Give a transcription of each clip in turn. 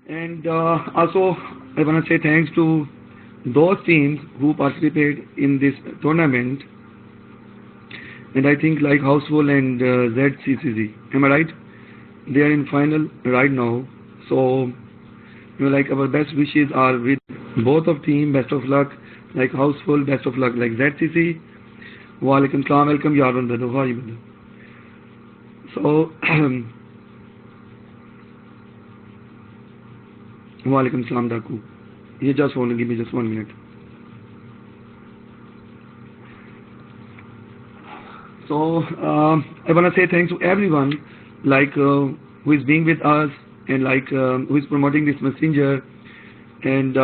And also, I want to say thanks to those teams who participate in this tournament. And I think like Houseful and ZCCZ. Am I right? They are in final right now. So, like our best wishes are with both of team. Best of luck. Like Houseful, best of luck. Like ZCC. Walaikum salam. Welcome, Yarun. How are you? So, Walaikum salam, Daku. You just want to give me just 1 minute. So, I want to say thanks to everyone, like who is being with us and like who is promoting this messenger. And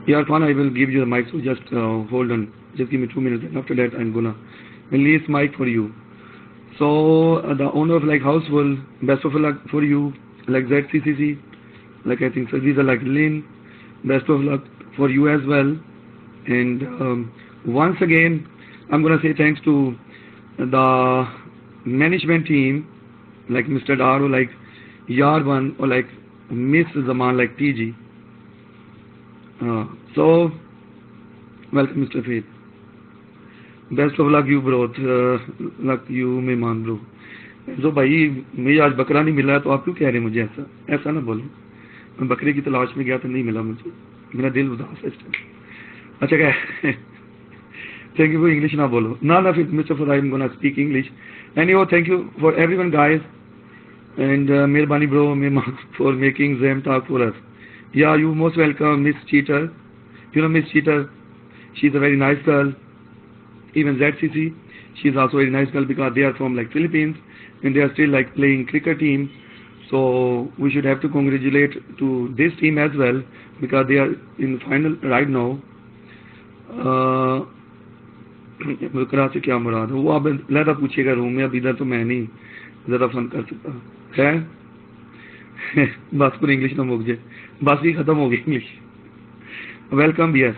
yeah, Khan, I will give you the mic. So just hold on. Just give me 2 minutes. And after that, I'm gonna release mic for you. So the owner of like Houseful, best of luck for you. Like ZCCC, like I think Sarvisa, like Lynn, best of luck for you as well. And once again, I'm gonna say thanks to the management team, like Mr. Daro, like Yarwan, or like Miss Zaman, like TG. So, welcome, Mr. Faith. Best of luck, you bro. Luck you, Mehman bro. जो भाई मुझे आज बकरा नहीं मिला तो आप क्यों कह रहे हैं मुझे ऐसा ऐसा ना बोलो। मैं बकरे की तलाश में गया तो नहीं मिला मुझे, मेरा दिल उदास है इस टाइम। अच्छा क्या थैंक यू फॉर इंग्लिश ना बोलो ना फिर mister for I am gonna speak English anyway. Thank you for everyone guys and मेहरबानी bro for making Zam talk for us. Yeah you most welcome miss cheater, you know miss cheater, she is a very nice girl. Even ZCC, she is also a very nice girl because they are from like Philippines and they are still like playing cricket team. So we should have to congratulate to this team as well because they are in final right now. बकरा से क्या मुराद है वो आप लहदा पूछेगा room में, अब इधर तो मैं नहीं ज़्यादा फन कर सकता। खैर बस पूरी इंग्लिश ना मुक जाए, बस ही ख़त्म हो गई English. Welcome beer.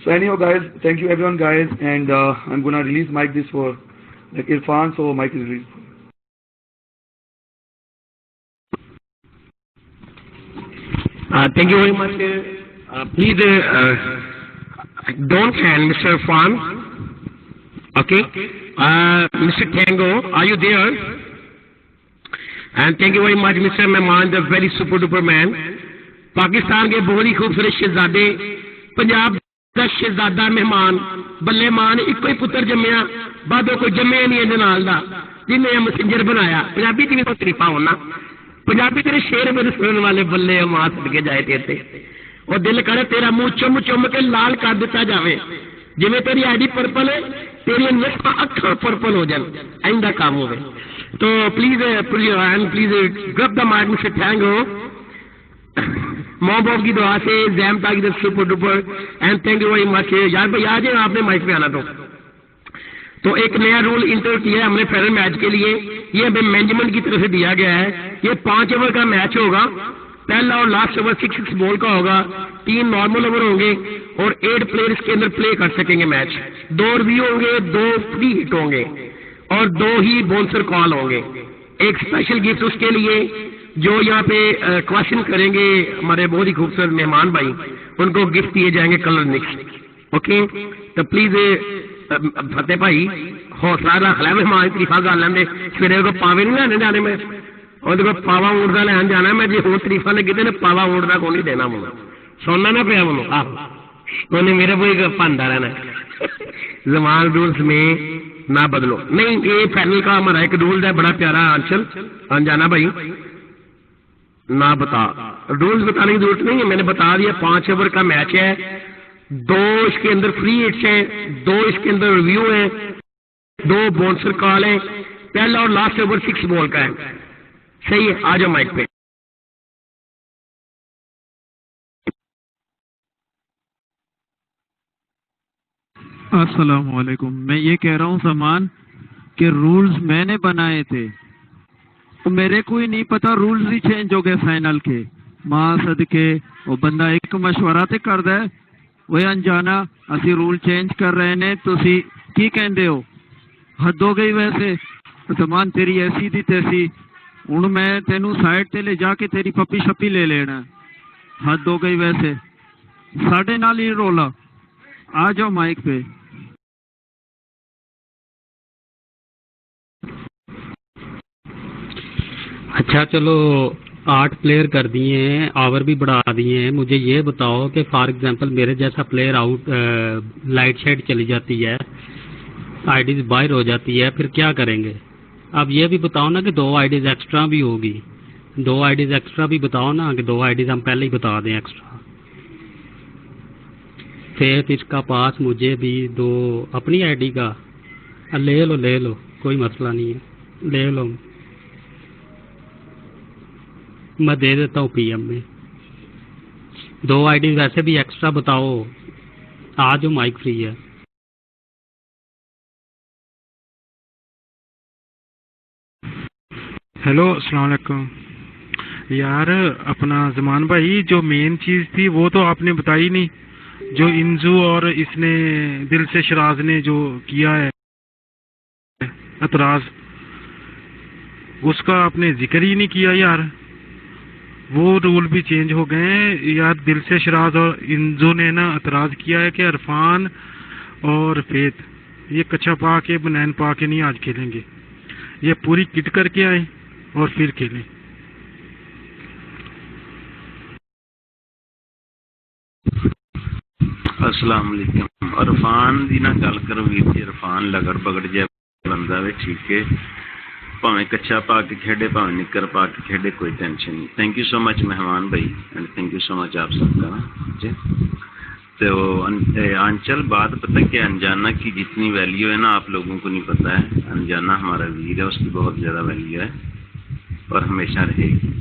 So anyhow guys, thank you everyone guys, and I'm gonna release mic this for like Irfan, so mic is released. Thank you very much. Please don't hand Mr. Irfan. Okay. Mr. Tango, are you there? And thank you very much, Mr. Mehman, the very super duper man. Pakistan के बहुत ही खूबसूरत शहजादे, पंजाब ਦਾ ਸ਼ਹਿਜ਼ਾਦਾ ਮਹਿਮਾਨ ਬੱਲੇ ਮਾਨ ਇੱਕੋ ਹੀ ਪੁੱਤਰ ਜੰਮਿਆ, ਬਾਦੋਂ ਕੋਈ ਜੰਮਿਆ ਨਹੀਂ ਇਹਦੇ ਨਾਲ ਦਾ ਜਿਹਨੇ ਇਹ ਮੈਸੇਂਜਰ ਬਣਾਇਆ। ਪੰਜਾਬੀ ਦੀ ਵੀ ਕੋਈ ਤਰੀਫਾ ਹੋਣਾ, ਪੰਜਾਬੀ ਤੇਰੇ ਸ਼ੇਰ ਮੇਰੇ ਸੁਣਨ ਵਾਲੇ ਬੱਲੇ ਮਾਂ ਸਦਕੇ ਜਾਏ ਤੇ ਉਹ ਦਿਲ ਕਰੇ ਤੇਰਾ ਮੂੰਹ ਚੁੰਮ ਚੁੰਮ ਕੇ ਲਾਲ ਕਰ ਦਿੱਤਾ ਜਾਵੇ, ਜਿਵੇਂ ਤੇਰੀ ਆਈਡੀ ਪਰਪਲ ਹੈ ਤੇਰੀਆਂ ਨੱਕਾਂ ਅੱਖਾਂ ਪਰਪਲ ਹੋ ਜਾਣ, ਇੰਦਾ ਕੰਮ ਹੋਵੇ। तो please please grab the mic mister Tango, mom Bob की दुआ से जैम ताकि the super duper and thank you very much. यार भाई आ जाए आपने माइक पे आना। तो एक नया रूल इंटर किया है हमने फेडरल मैच के लिए, ये हमें मैनेजमेंट की तरफ से दिया गया है। ये 5 ओवर का मैच होगा, पहला और लास्ट ओवर 6 बॉल का होगा, 3 नॉर्मल ओवर होंगे और 8 प्लेयर इसके अंदर प्ले कर सकेंगे मैच। 2 रिव्यू होंगे, 2 फ्री हिट होंगे और 2 ही बाउंसर कॉल होंगे। एक स्पेशल गिफ्ट उसके लिए जो यहाँ पे क्वेश्चन करेंगे हमारे बहुत ही खूबसूरत मेहमान भाई, उनको गिफ्ट दिए जाएंगे कलर मिक्स। ओके, तो प्लीज फतेह भाई हौसला रख लै, मेहमान तरीफा कर लेंगे। सवेरे को पावे नहीं लैने जाने, मैं और पावा ऊंट का लैन जाना, मैं जो होर तरीफा लगी तो पावा ऊंट का को नहीं देना, मुझे सुनना ना पाया मुझे, आहो उन्हें मेरे को भांदा रहना। जमान रूल्स में ना बदलो, नहीं ये फाइनल का हमारा एक रूल है बड़ा प्यारा। अंचल अनजाना भाई ना बता, रूल्स बताने की जरूरत नहीं है, मैंने बता दिया। 5 ओवर का मैच है, 2 इसके अंदर फ्री हिट्स हैं, 2 इसके अंदर रिव्यू है, 2 बाउंसर कॉल है, पहला और लास्ट ओवर 6 बॉल का है। सही है, आ जाओ माइक पे। अस्सलाम वालेकुम। मैं ये कह रहा हूँ सामान कि रूल्स मैंने बनाए थे, तो मेरे को ही नहीं पता रूल्स ही चेंज हो गए फाइनल के। मां सदके वो बंदा एक मशवरा तो करदा है, वो अनजाना असी रूल चेंज कर रहे ने, तुसी की कहंदे हो? हद हो गई वैसे। सामान तेरी ऐसी थी तैसी, ਹੁਣ ਮੈਂ ਤੈਨੂੰ ਸਾਈਡ ਤੇ ਲੈ ਜਾ ਕੇ ਤੇਰੀ ਪੱਪੀ ਛੱਪੀ ਲੈ ਲੈਣਾ। हद हो गई वैसे, साढ़े नाल ही रोला। आ जाओ माइक पे। अच्छा चलो 8 प्लेयर कर दिए हैं, आवर भी बढ़ा दिए हैं। मुझे ये बताओ कि फॉर एग्जांपल मेरे जैसा प्लेयर आउट लाइट शेड चली जाती है, आईडीज बाहर हो जाती है, फिर क्या करेंगे? अब ये भी बताओ ना कि 2 आईडीज एक्स्ट्रा भी होगी, 2 आईडीज एक्स्ट्रा भी बताओ ना कि 2 आईडीज हम पहले ही बता दें एक्स्ट्रा। फिर इसका पास मुझे भी दो अपनी आईडी का। ले लो कोई मसला नहीं है, ले लो, मैं दे देता हूँ पीएम में। 2 आईडी वैसे भी एक्स्ट्रा बताओ, आज जो माइक फ्री है। हेलो अस्सलाम वालेकुम। यार अपना ज़मान भाई, जो मेन चीज़ थी वो तो आपने बताई नहीं। जो इंजू और इसने दिल से शराज ने जो किया है एतराज़, उसका आपने जिक्र ही नहीं किया यार। वो रूल भी चेंज हो गए हैं यार। दिल से शराज और इंजू ने ना एतराज़ किया है कि इरफान और फेथ ये कच्चा पा के बनैन पा के नहीं आज खेलेंगे, ये पूरी किट करके आए और फिर खेलें। अस्सलाम वालेकुम। इरफान दी ना गल करो वीर जी, इरफान लगड़ बगड़ जिहा बंदा वे, ठीक है, भावें कच्चा पा के खेडे भावें निक्कर पा के खेडे, कोई टेंशन नहीं। थैंक यू सो मच मेहमान भाई, and thank you so much आप सबका ना जी। तो आंचल, बात पता क्या, अनजाना की जितनी वैल्यू है ना आप लोगों को नहीं पता है। अनजाना हमारा वीर है, उसकी बहुत ज़्यादा वैल्यू है और हमेशा रहेगी।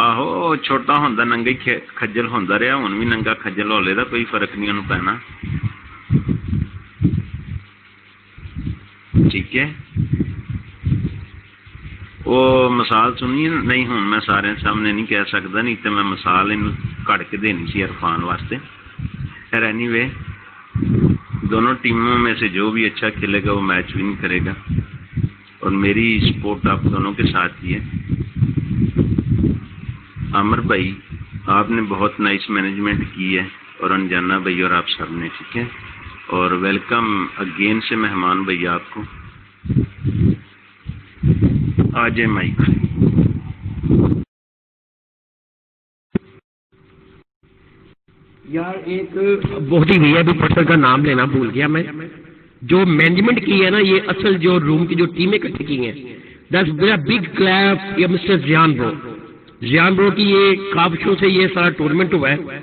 आहो छोटा होंदा नंगा ही खज्जल होंदा रहा, हुण भी नंगा खज्जल होले दा कोई फर्क नहीं उन्होंने पैना, ठीक है। वो मिसाल सुनी नहीं, हुण मैं सारे सामने नहीं कह सकता, नहीं तो मैं मिसाल इन कड़ के देनी सी इरफान वास्ते। खैर एनीवे, दोनों टीमों में से जो भी अच्छा खेलेगा वो मैच विन करेगा और मेरी सपोर्ट आप दोनों के साथ ही है। आमिर भाई आपने बहुत नाइस मैनेजमेंट की है और अनजाना भाई और आप सब ने, ठीक है। और वेलकम अगेन से मेहमान भाई आपको। आ जाए माइक। यार एक बहुत ही वीआईपी पर्सन का नाम लेना भूल गया मैं, जो मैनेजमेंट की है ना, ये असल जो रूम की जो टीमें इकट्ठी की हैं, दैट्स बिग क्लैप या मिस्टर जियान ब्रो की ये काविशों से ये सारा टूर्नामेंट हुआ है।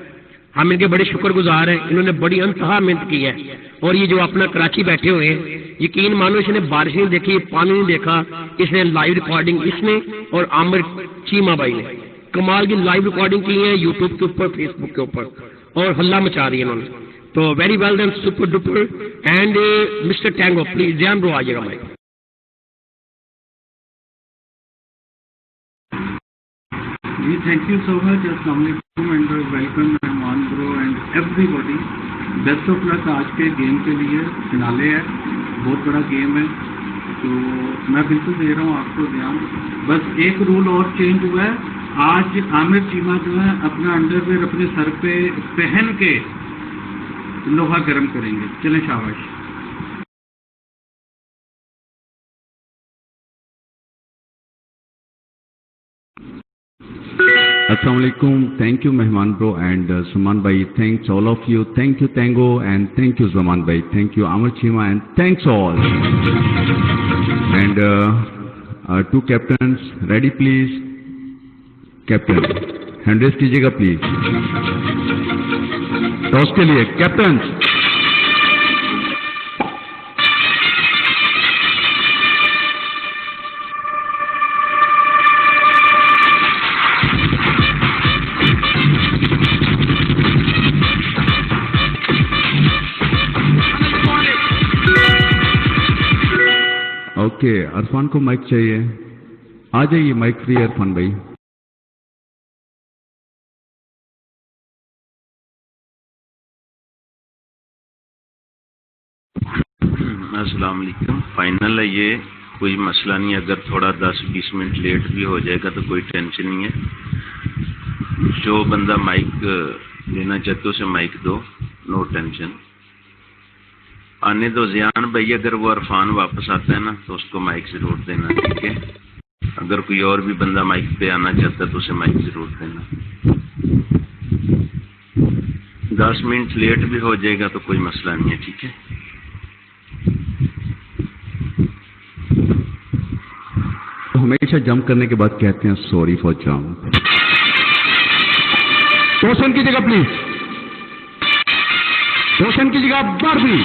हम इनके बड़े शुक्रगुजार हैं, इन्होंने बड़ी अंतहा मेहनत की है। और ये जो अपना कराची बैठे हुए हैं, यकीन मानो इसने बारिश नहीं देखी, पानी नहीं देखा, इसने लाइव रिकॉर्डिंग इसने और आमिर चीमा भाई ने कमाल की लाइव रिकॉर्डिंग की है यूट्यूब के ऊपर, फेसबुक के ऊपर, और हल्ला मचा रही है इन्होंने। तो very well done, super duper. And mister Tango please, जियान ब्रो आइएगा भाई। जी थैंक यू सो मच, अस्सलाम वालेकुम एंड वेलकम मेहमान bro and everybody. Best of luck आज के गेम के लिए, फिनाले है, बहुत बड़ा गेम है, तो मैं बिल्कुल दे रहा हूँ आपको ध्यान। बस एक रूल और चेंज हुआ है, आज आमिर चीमा जो है अपना अंडरवेयर अपने सर पे पहन के लोहा गर्म करेंगे। चलें शाबाश। Assalamualaikum. Thank you Mehman bro and Zaman bhai. Thanks all of you. Thank you Tango and thank you Zaman bhai. Thank you Amar Chima and thanks all. And our two captains ready please. Captain hand raise कीजिएगा please. Toss के लिए captains. Okay, Irfan को mic चाहिए, आ जाइए mic free Irfan भाई। अस्सलाम वालेकुम। Final है ये कोई मसला नहीं, अगर थोड़ा 10-20 मिनट लेट भी हो जाएगा तो कोई टेंशन नहीं है। जो बंदा माइक देना चाहते उसे माइक दो, नो टेंशन। आने दो जियान भाई, अगर वो अरफान वापस आता है ना तो उसको माइक जरूर देना, ठीक है। अगर कोई और भी बंदा माइक पे आना चाहता है तो उसे माइक जरूर देना। 10 मिनट लेट भी हो जाएगा तो कोई मसला नहीं है, ठीक है। तो हमेशा जंप करने के बाद कहते हैं सॉरी फॉर जंप। रोशन की जगह प्लीज, रोशन की जगह बारबी।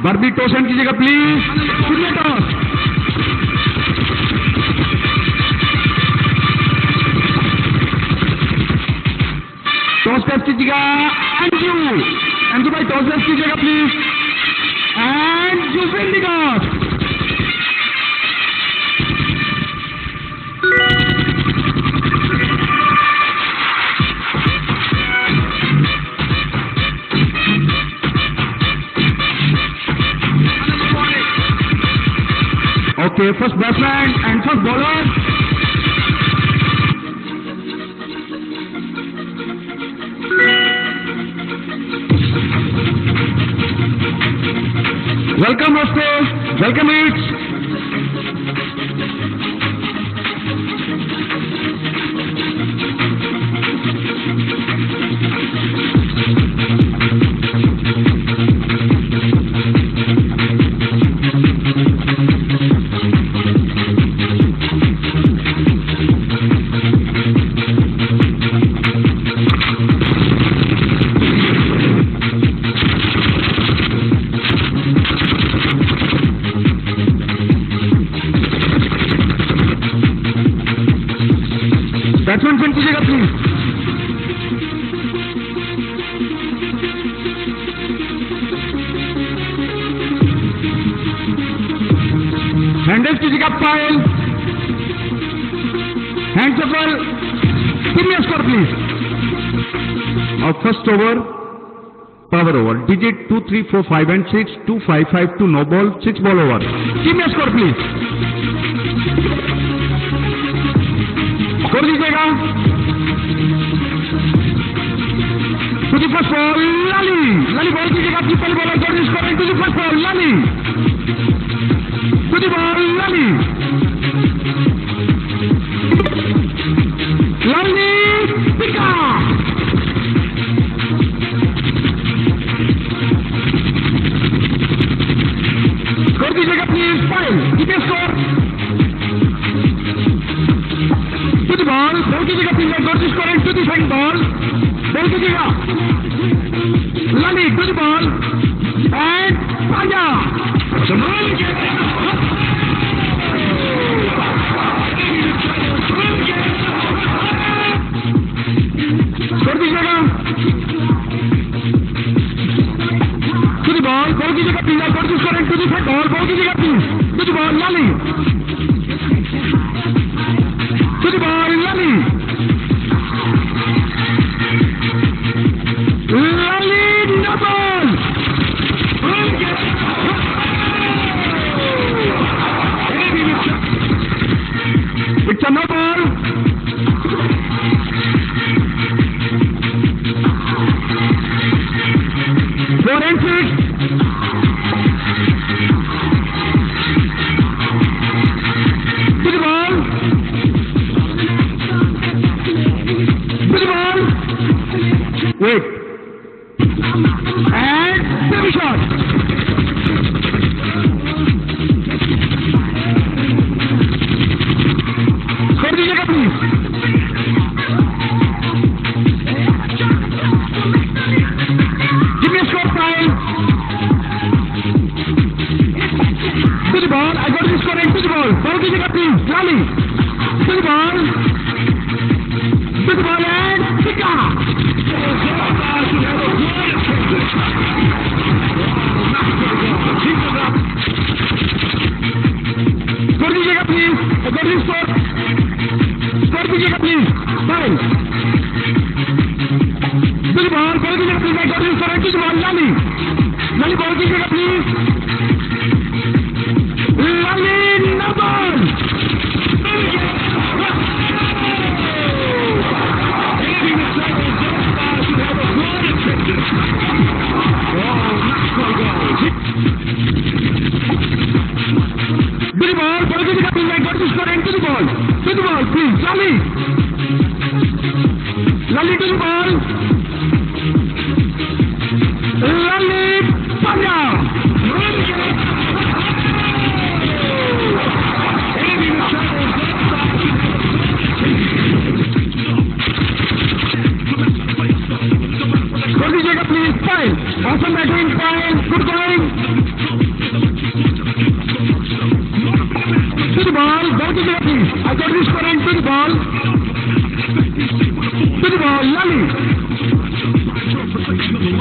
बारबी टोशन की जगह प्लीज, टॉस। टॉस टेस्ट की जगह अंजू, अंजू भाई टॉस टेस्ट की जगह please, and you win the toss. Okay, first batsman and first bowler. Welcome, Rosto. Welcome, it. Batsman फिर कीजिएगा प्लीज। हैंडल्स कीजिएगा पायल, हैंड सफल, give me a score please. और first over power over, digit 2, 3, 4, 5 and 6, 2, 5, 5, 2, no ball, 6 ball over. Give me a score please. Score लीजिएगा। To the first ball Lali, Lali ball कीजिएगा अपनी पहली bowler George scoring to the first ball Lali, to the ball Lali, Lali पिका। Score कीजिएगा please file, कितने score to the ball, ball कीजिएगा please George scoring to the second ball, ball कीजिएगा Lali to the ball and पाजा। Score कीजिएगा to the ball, ball कीजिएगा please George scoring to the second ball, ball कीजिएगा please to the ball Lali, to the ball Lali, Lali no ball. It's a no ball. Four and six. To the ball, to the ball, wait and semi shot. Score दीजिएगा please. Give me a score file. To the ball, I got the score and to the ball, ball कीजिएगा please Lali, to the ball, to the ball and पिका। Score दीजिएगा please, score कीजिएगा please, fine. To the ball कीजिएगा please, I got this for to the ball, Lali Lali ball कीजिएगा please, Lali no ball. To the ball, please, I got this for to the ball, please, Lali. Lali to the ball. Lali, Panya. Score दीजिएगा please, fine. Awesome batting, fine, good going. To the ball, go to the please. I got this current to the ball. To the ball, Lali.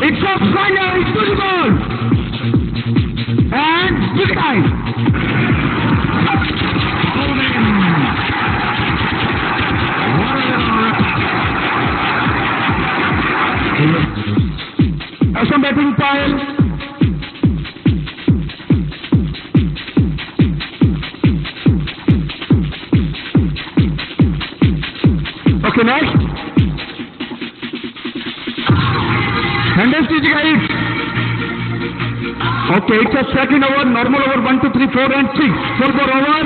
It's a final to the ball. And to the time. Awesome batting pile. Okay, next. Handles दीजिएगा एक. Okay, it's a second over, normal over 1, 2, 3, 4 and 6. 4 over.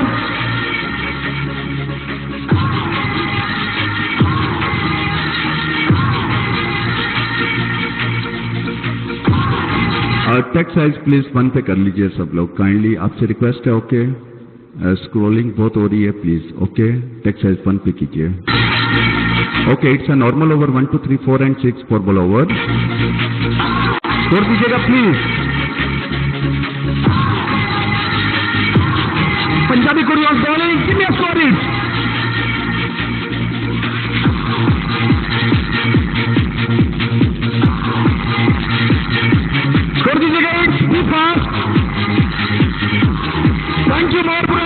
Text size please 1 पे कर लीजिए सब लोग, kindly आपसे request है। Okay, scrolling बहुत हो रही है प्लीज। ओके, टेक्स्ट साइज 1 पे कीजिए। Okay, it's a normal over 1, 2, 3, 4 and 6 4 ball over. Score दीजिएगा please. Punjabi Kurian bowling, give me a score it. Score दीजिएगा it, be fast. Thank you more bro.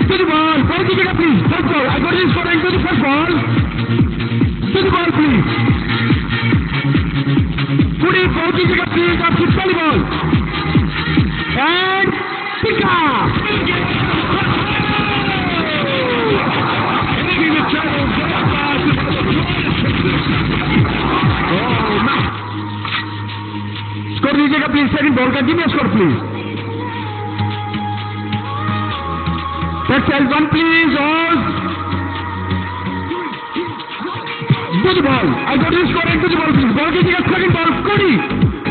To the ball, ball कीजिएगा please, first ball, I got this for into the first ball, to the ball please, पूरी ball कीजिएगा please, आप किस वाली ball, and pick up, score दीजिएगा please, second ball का, give me a score please. Let's have 1 please, all. To the ball. I got this score into the ball please. Ball कीजिएगा second ball, Kodi.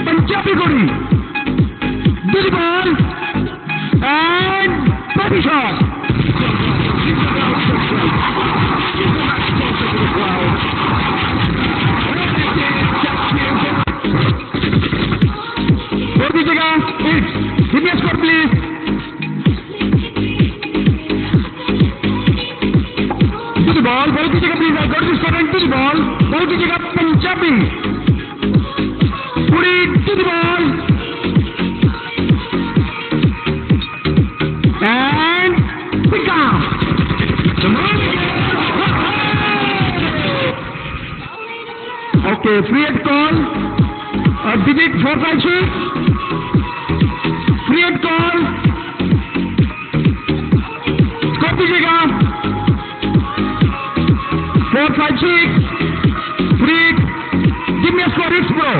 Punjabi Kodi. To the ball. And body shot. Score दीजिएगा, give me a score please. Ball कीजिएगा please, I got this current to the ball, ball कीजिएगा पंजाबी, पूरी to the ball and pick up. Okay, free hit call, digit 4, 5, 6, free hit call, score दीजिएगा 4, 5, 6, free, give me a score, it's bro.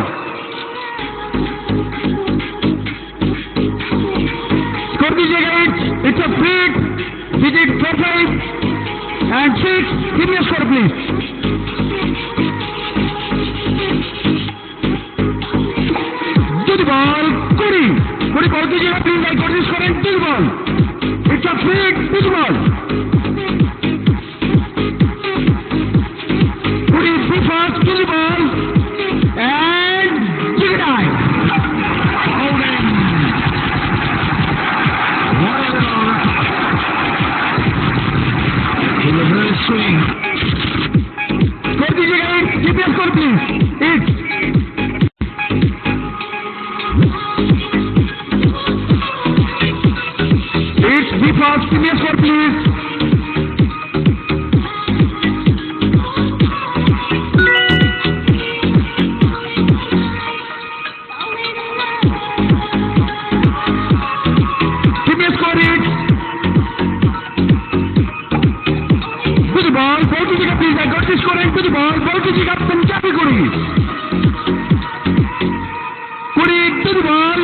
Score दीजिएगा it's a free, digit 4, 5 and 6, give me a score please. To the ball, Kodi ball कीजिएगा please, I got this current to the ball, it's a free, to the ball. Fast to the ball and give it out. Hold in. What a reverse swing. Score दीजिएगा, give me a score please. It's be fast, give me a score please. to the ball कीजिएगा पंजाबी कुड़ी to the ball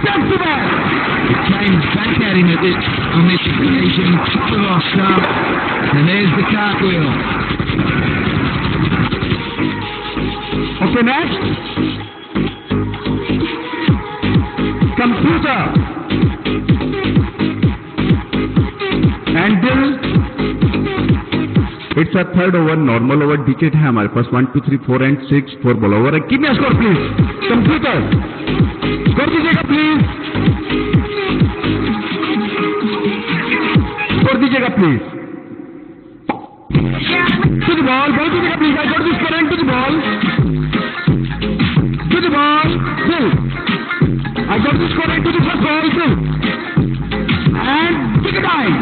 back to back. James back at him on this occasion, top of our start, and there's the cartwheel. Okay, next. Computer. And Bill. It's a third over, normal over, digit है हमारे पास 1 2 3 4 and 6 4 ball over है. Give me a score, please. Computer. Score दीजिएगा, please. Score दीजिएगा, please. To the ball दीजिएगा, please. I got this current to the ball. To the ball. Bill. I got this current to the first ball, Bill. And take a dive.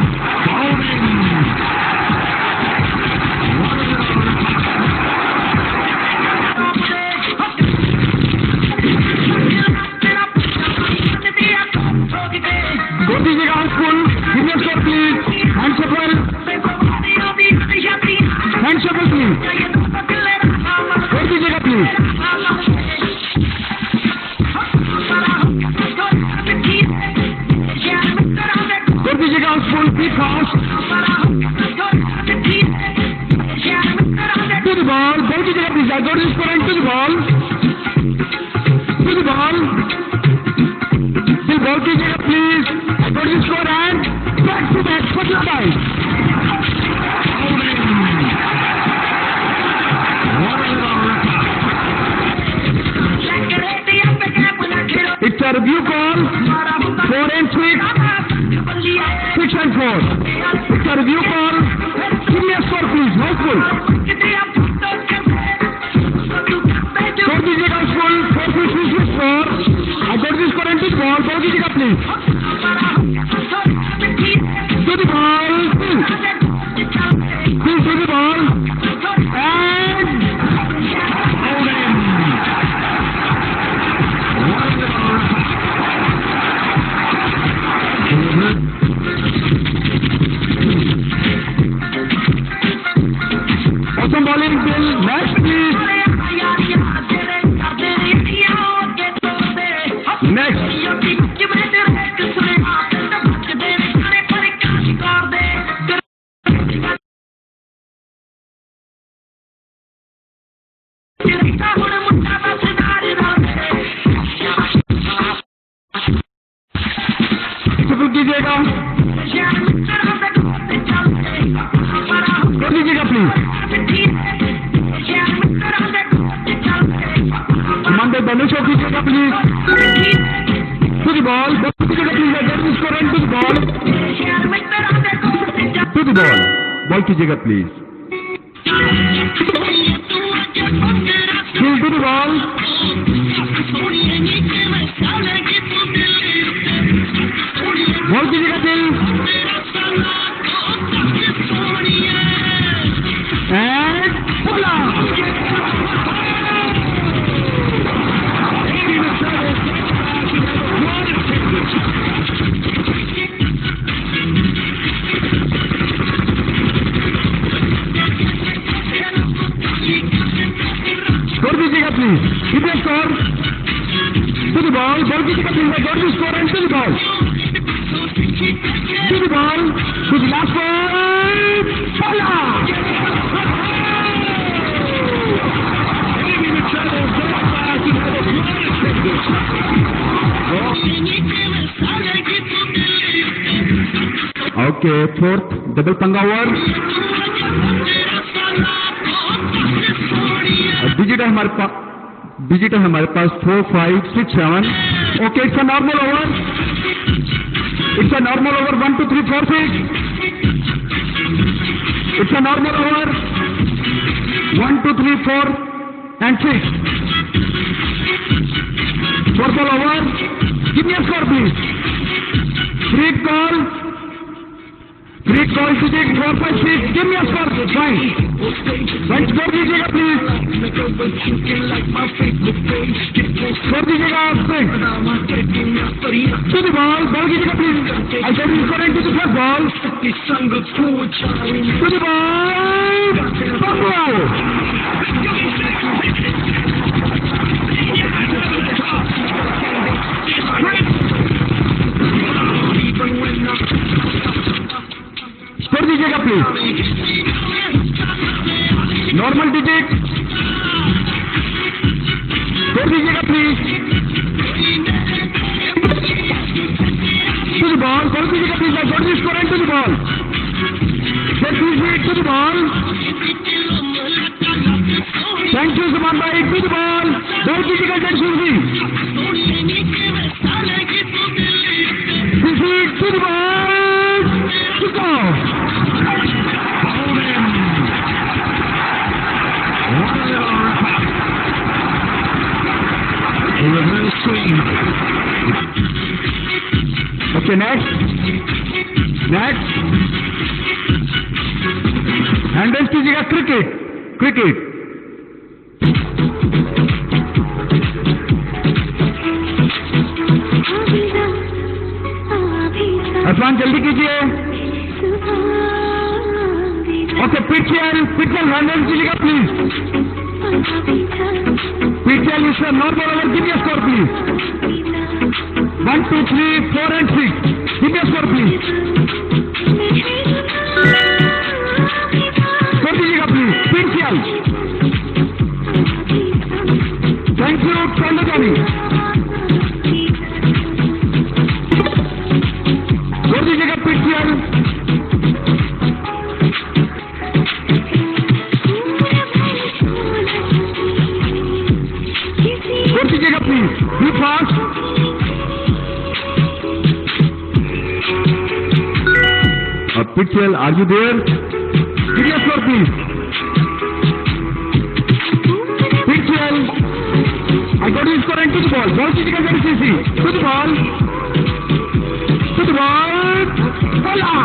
It's a review call, 4 and 6, 6 and 4. It's a review call. Give me a score, please. Hopeful. Score दीजिएगा full. 4 6 6 4. I got this current to the ball. Ball दीजिएगा, please. To the ball. Please to the ball. And awesome bowling, Bill. Next, please. Next. कीजिएगा, कर लीजिएगा, please. Monday बनुशो कीजिएगा, please. To the ball, कीजिएगा, please. Get this current to the ball. To the ball. Ball कीजिएगा, please. To the ball. Ball कीजिएगा, please. And pull out. Score दीजिएगा, please. Give me a score. To the ball. Ball कीजिएगा, please. I got the score and to the ball. To the ball. To the last ball. Pull out. Okay, fourth double पंगा over. Digit है हमारे पास 4 5 6 7. Okay, it's a normal over. It's a normal over. 1 2 3 4 6. It's a normal over. 1 2 3 4 and 6. 4 ball over. Give me a score, please. Free call to take 4 5 6. Give me a score. Fine. One score दीजिएगा please, score दीजिएगा swing to the ball, ball कीजिएगा please, I can score to the first ball to the ball, बंबो score दीजिएगा please, normal digit score दीजिएगा please, to the ball, ball कीजिएगा please, I got the score and to the ball, to the ball, thank you Suman भाई, to the ball, ball कीजिएगा to the ball, go! Reverse swing. Okay, next. Handles कीजिएगा cricket. Arfan जल्दी कीजिए। Okay, पिचल handle कीजिएगा please, पिचल is not ball over, give me score please, 1 2 3 4 and 6, give me score please, score दीजिएगा please, पिचल, thank you Chandrajani, score दीजिएगा पिचल, please, be fast. Pitchell, are you there? Give me a score, please. Pitchell, I got his score and to the ball. Ball to the CC. To the ball. Voila!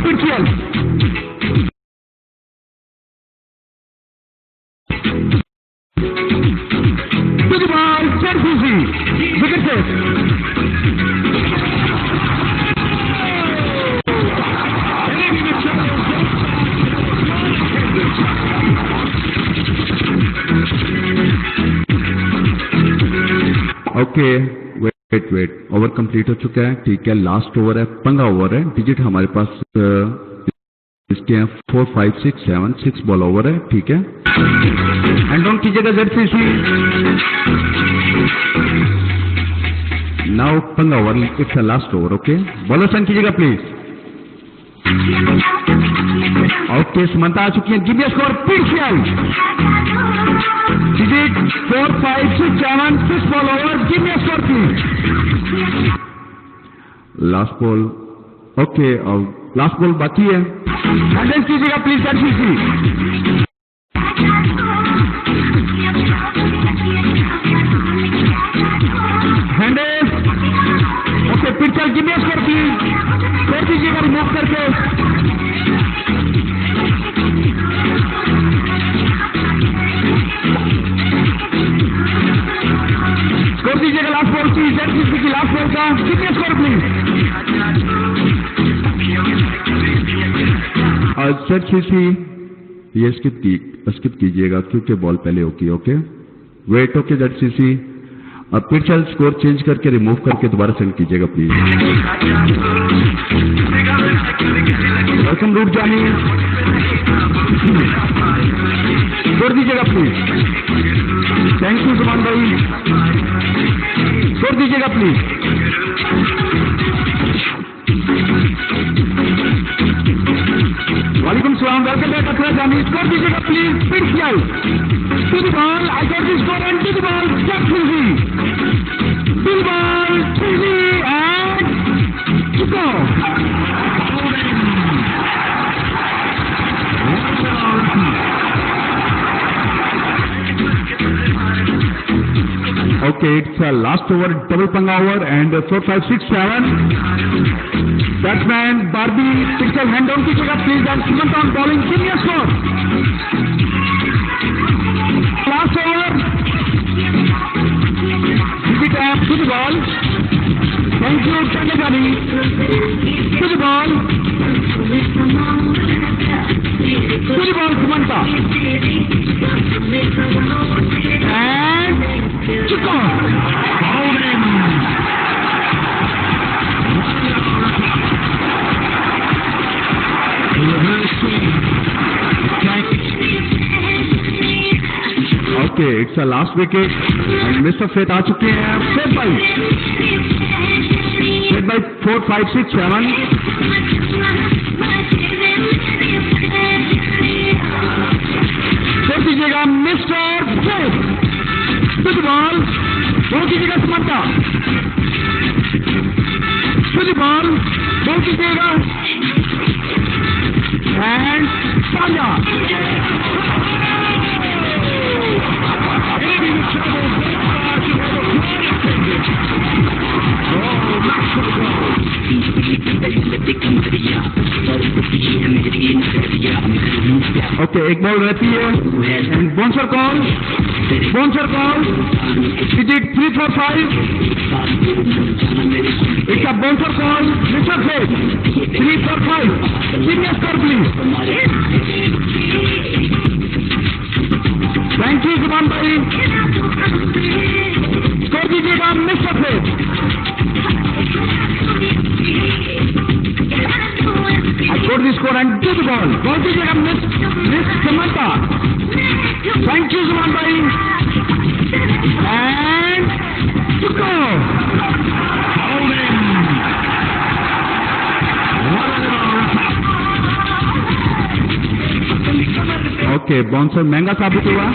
Pitchell. To the ball, Chelsea. Wicket set. Okay. Wait over complete हो चुका है, ठीक है, last over है, पंगा over है, digit हमारे पास इसके हैं 4 5 6 7, 6 बॉल ओवर है, ठीक है, एंड डाउन कीजिएगा ZCC, नाउ पंगा over, it's last over, okay, bowler send कीजिएगा प्लीज, ओके, सुमंता आ चुकी है, गिव मी स्कोर, पिचल, digit 4 5 6 7, 6 ball over, give me score please, last ball, okay, और लास्ट बॉल बाकी है, हैंडल कीजिएगा प्लीज ZCC, हैंडल, ओके, पिचल, गिव मी स्कोर प्लीज, कर दीजिएगा रिमूव करके, स्कोर दीजिएगा लास्ट बॉल की, ZCC की लास्ट बॉल का, कितने स्कोर प्लीज, ZCC ये स्किप कीजिएगा क्योंकि बॉल पहले होगी, ओके, वेट, ओके, ZCC, अब पिचल स्कोर चेंज करके रिमूव करके दोबारा सेंड कीजिएगा प्लीज, वेलकम रूट जानी, स्कोर दीजिएगा प्लीज, थैंक यू सुमन भाई, स्कोर दीजिएगा प्लीज, वालेकुम सलाम, वेलकम बैक अखरा जानी, स्कोर दीजिएगा प्लीज, पिचल, to the ball, I got the score and to the ball, ZCC, to the ball, and go. Okay, it's last over, double panga over, and 4, 5, 6, 7. Batsman Barbie pixel hand down कीजिएगा please, and Sumant on bowling. Give me a score. Last over. Visit up to the ball. Thank you, Chandagani. To the ball. To the ball, Sumanta. And Chico. Okay, it's a last wicket. And Mr. Faith आ चुके हैं. Faith by 4, 5, 6, 7. कर दीजिएगा mister Faith. To the ball. Ball कीजिएगा Sumanta. To the ball. Ball कीजिएगा. And Sanja. Okay, एक ball रहती है. And bouncer call. Digit 3, 4, 5. It's a bouncer call. Mr. Faith. 3, 4, 5. Give me a score, please. Thank you, Zuban bhai. Score दीजिएगा Mr. Faith. I got the score and do the ball. Ball दीजिएगा Miss Sumanta. Thank you, Zuban bhai. And to go. Okay, bouncer महंगा साबित हुआ.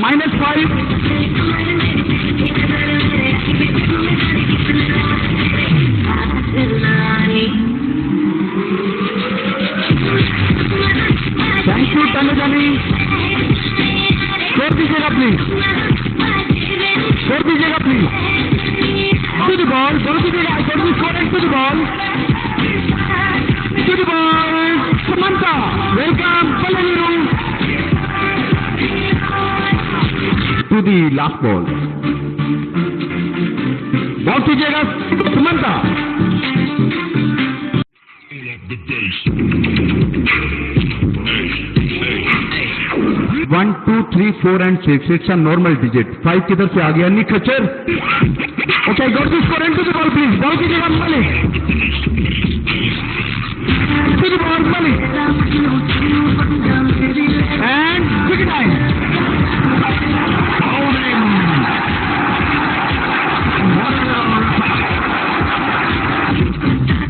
-5. Thank you, Tanajani. Score दीजिएगा please. To the ball. Ball कीजिएगा. I got the score and to the ball. To the ball. Sumanta. Welcome. Palaniru. To the last ball. Ball कीजिएगा Sumanta. 1, 2, 3, 4 and 6. It's a normal digit. 5 किधर से आ गया? Nick Hatcher. Okay, got the score and to the ball, please. Ball कीजिएगा Malik. To the ball, Malik. And wicket time.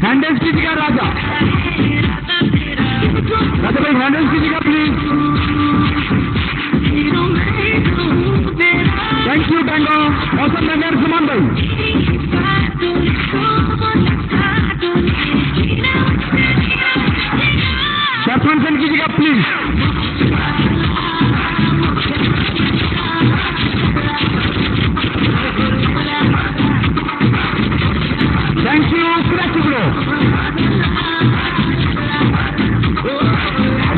Handles कीजिएगा राजा. राजा भाई handles कीजिएगा please. Thank you, Tango. Awesome runner, Suman bhai. Sharpman कीजिएगा please. Thank you, Surachi bro.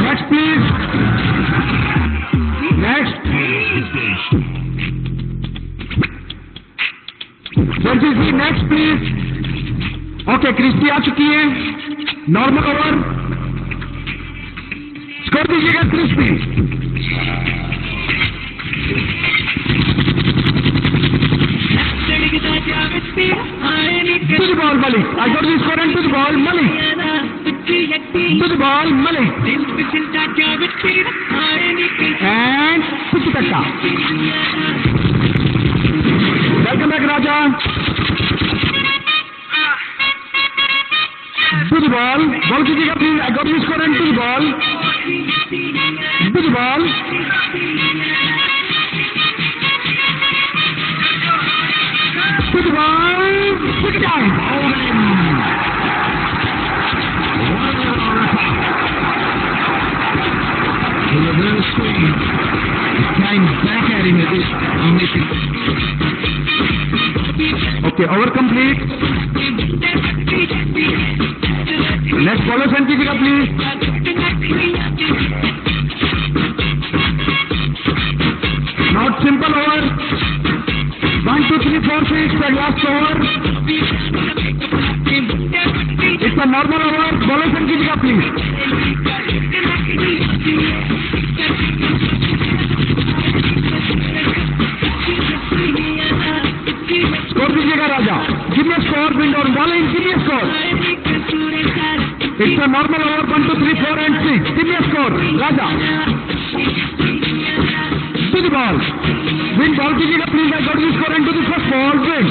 Next please. Next. Judges, next please. Okay, Christy आ चुकी है. Normal over. Score दीजिएगा Christy. To the ball, Malik. I got the score and to the ball, Malik. To the ball, Malik. And Puchitaka. Welcome back, Raja. To the ball. Ball कीजिएगा please. I got the score and to the ball. To the ball. To the ball. Wicket time. Reverse swing. came back at him with this. Okay, over complete. Next bowler send कीजिएगा please. Not simple over. 1, 2, 3, 4, 6. The last over. It's a normal over. Bowler send कीजिएगा please. Score दीजिएगा राजा. Give me a score. Wind on bowling. Give me a score. It's a normal over. 1, 2, 3, 4 and 6. Give me a score. Raja. To the ball. Wind ball कीजिएगा please. I got the score and to the first ball. Wind.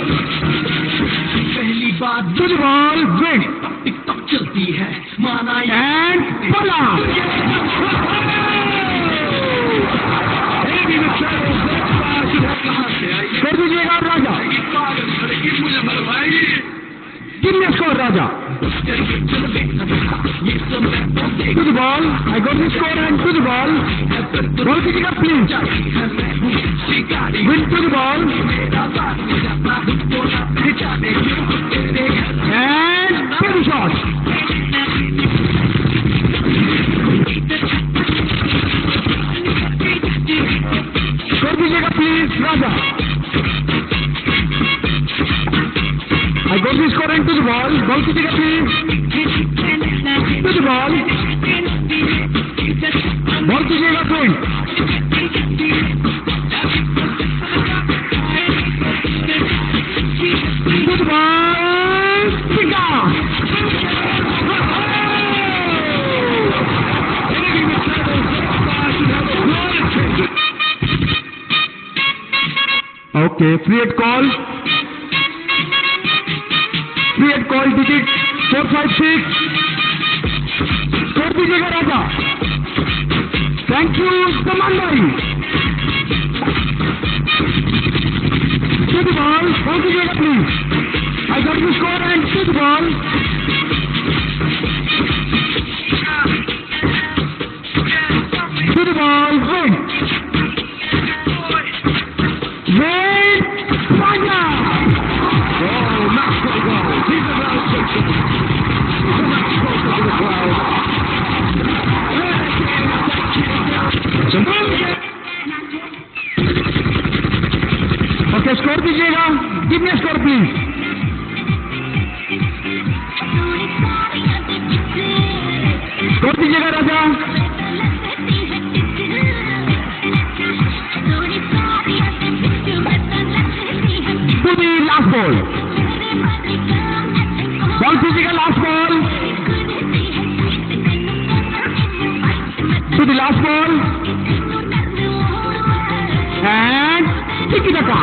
To the ball. Wind. And bola. कर दीजिएगा राजा. Give me a score, Raja. To the ball. I got the score and to the ball. Ball कीजिएगा please. Win to the ball. And take the shot. कर दीजिएगा please, Raja. I got the score and to the ball. Ball कीजिएगा please. To the ball. Ball कीजिएगा point. To the ball. Pick up. Okay, free hit call. Free hit call digit 456. Score दीजिएगा राजा. Thank you, Saman bhai. To the ball. Ball दीजिएगा please. I got the score and to the ball. To the ball. Win. Win. Raja. Oh, Maxwell goal. He's a well taken. He's a nice goal to the crowd. Okay, score दीजिएगा. Give me a score, please. Score दीजिएगा राजा. To the last ball. Ball कीजिएगा last ball. To the last ball. And tiki-taka.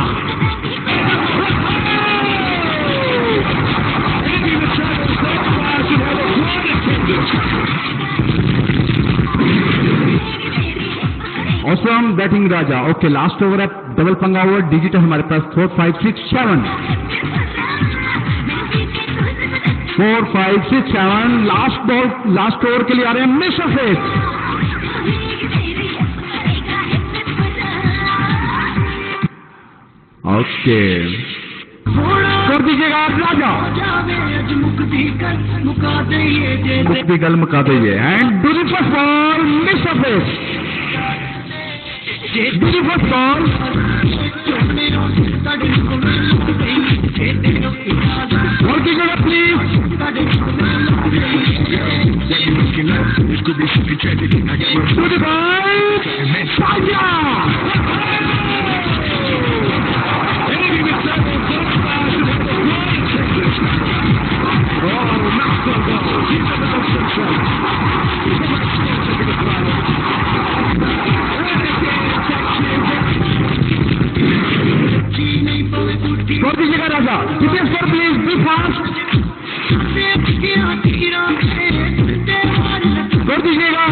Awesome batting Raja. Okay, last over है double पंगा over. Digit है हमारे पास 4, 5, 6, 7. 4, 5, 6, 7. Last ball last over के लिए आ रहे हैं मिस फेस. ओके, कर दीजिएगा राजा. मुक्ति गल मुका दीजिए. And do the first ball miss face. Do the first ball. Ball कीजिएगा please. To the ball. Raja. Score दीजिएगा राजा. Keep your score please. Be fast. Score दीजिएगा.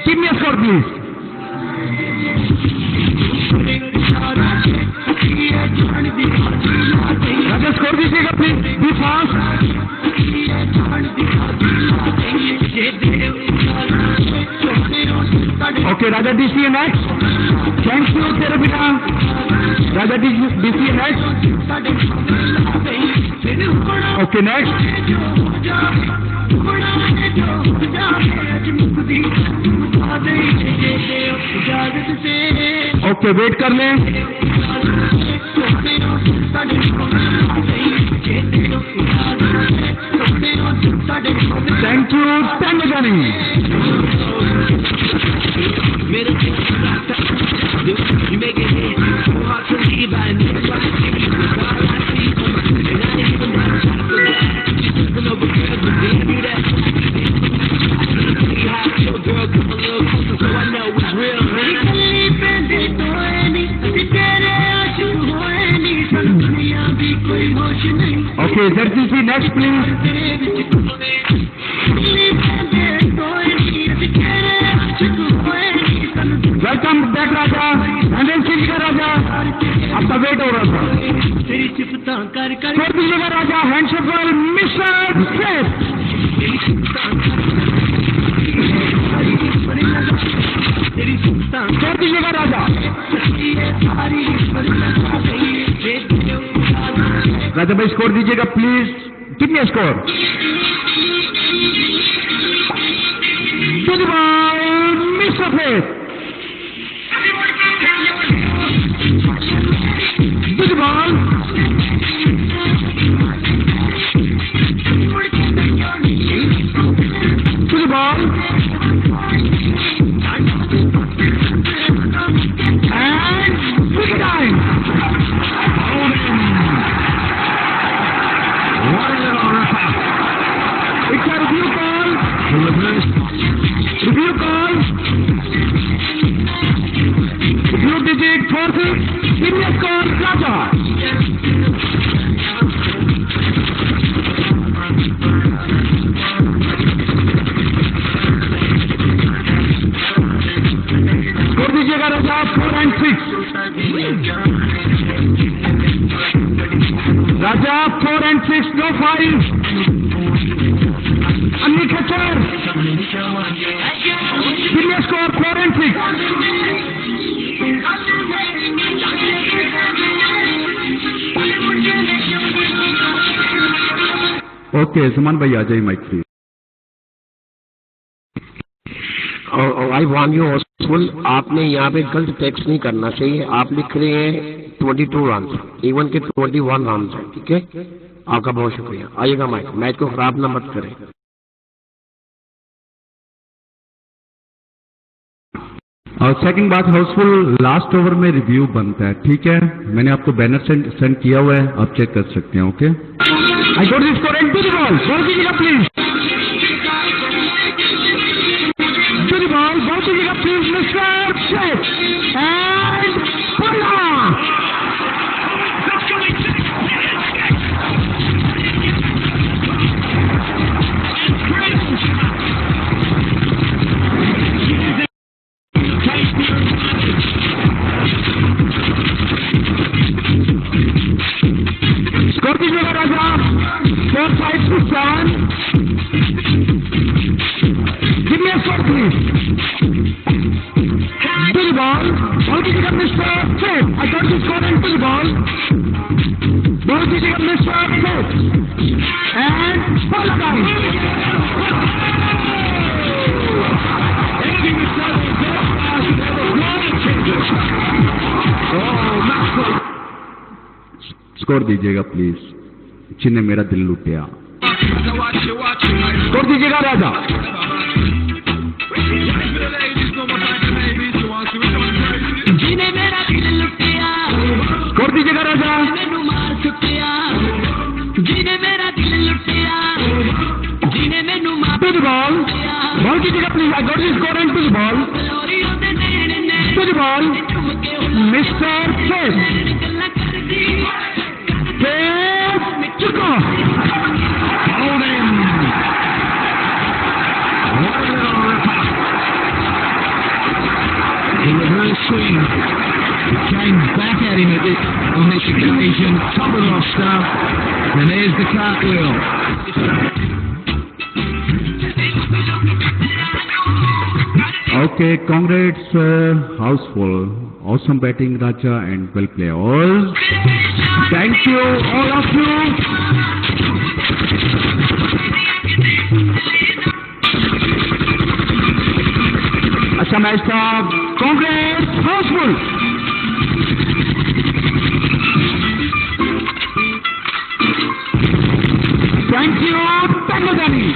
Give me a score please. Raja score. Score दीजिएगा please, be fast. Okay Raja DC next, thank you तेरे बिना Raja DC next. Okay next, okay wait कर लें। Thank you, time लगा नहीं। Okay, ZCC next please. Welcome back Raja, and then का राजा, आपका wait हो रहा था। कर दीजिएगा राजा, हैंडशेक वाल मिस्टर सेफ। कर दीजिएगा राजा। राजा भाई स्कोर दीजिएगा प्लीज, कितने score? Mister faith, good ball, good ball, and big time. It's a review call. Review call. Review digit 4-6. Give me a score, Raja. Score दीजिएगा राजा, 4 and 6. Raja 4 and 6, no 5. अन्नी खच्चर, give me a score, 4 and 6. Okay समान भाई आ जाइए mic please. I want you housefull, आपने यहाँ पे गलत टेक्स्ट नहीं करना चाहिए। आप लिख रहे हैं 22 रन, इवन के 21 रन है, ठीक है? आपका बहुत शुक्रिया। आइएगा माइक, मैच को खराब ना मत करें। और सेकंड बात हाउसफुल, लास्ट ओवर में रिव्यू बनता है, ठीक है? मैंने आपको बैनर सेंड किया हुआ है, आप चेक कर सकते हैं। Okay I got this score and to the ball, ball कीजिएगा प्लीज, टू द बॉल कीजिएगा प्लीज मिस्टर सेफ एंड बोला। स्कोर कीजिएगा Raja, 4-5-7. Give me a score please. To the ball कीजिएगा mister safe. I got the score and to the ball कीजिएगा mister safe and ball down. Score दीजिएगा please, जिन्हें मेरा दिल लुटिया। Score दीजिएगा राजा। जिन्हें मेरा दिल लुटिया, स्कोर दीजिएगा राजा। जिन्हें मेरा दिल लुटिया, जिन्हें मैनू मार। टू द बॉल कीजिएगा please. I got the score and to the ball, to the ball mister safe. चुको In reverse swing, it came back at him on this occasion. Top of the stuff. And there's the cartwheel. Okay, congrats, houseful. Awesome batting, Raja, and well played. All. Thank you, all of you. अच्छा match था. Congrats, houseful. Thank you, Tangadani.